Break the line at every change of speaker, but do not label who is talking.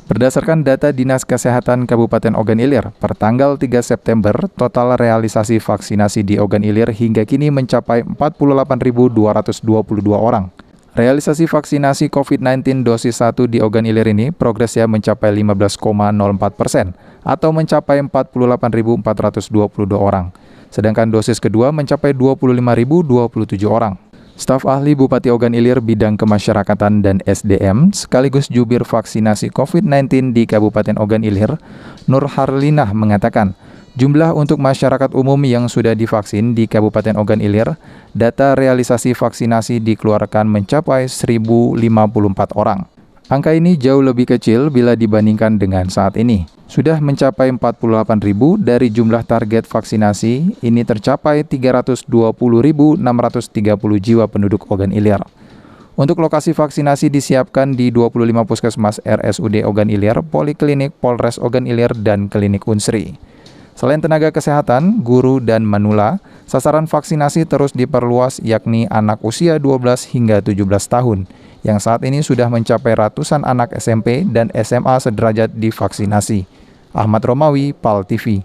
Berdasarkan data Dinas Kesehatan Kabupaten Ogan Ilir, per tanggal 3 September, total realisasi vaksinasi di Ogan Ilir hingga kini mencapai 48.222 orang. Realisasi vaksinasi COVID-19 dosis 1 di Ogan Ilir ini progresnya mencapai 15,04% atau mencapai 48.422 orang. Sedangkan dosis kedua mencapai 25.027 orang. Staf ahli Bupati Ogan Ilir bidang kemasyarakatan dan SDM sekaligus jubir vaksinasi COVID-19 di Kabupaten Ogan Ilir, Nur Harlinah mengatakan, jumlah untuk masyarakat umum yang sudah divaksin di Kabupaten Ogan Ilir, data realisasi vaksinasi dikeluarkan mencapai 1.054 orang. Angka ini jauh lebih kecil bila dibandingkan dengan saat ini. Sudah mencapai 48.000 dari jumlah target vaksinasi, ini tercapai 320.630 jiwa penduduk Ogan Ilir. Untuk lokasi vaksinasi disiapkan di 25 puskesmas RSUD Ogan Ilir, Poliklinik Polres Ogan Ilir, dan Klinik Unsri. Selain tenaga kesehatan, guru, dan manula, sasaran vaksinasi terus diperluas yakni anak usia 12 hingga 17 tahun, yang saat ini sudah mencapai ratusan anak SMP dan SMA sederajat divaksinasi. Ahmad Romawi, PAL TV.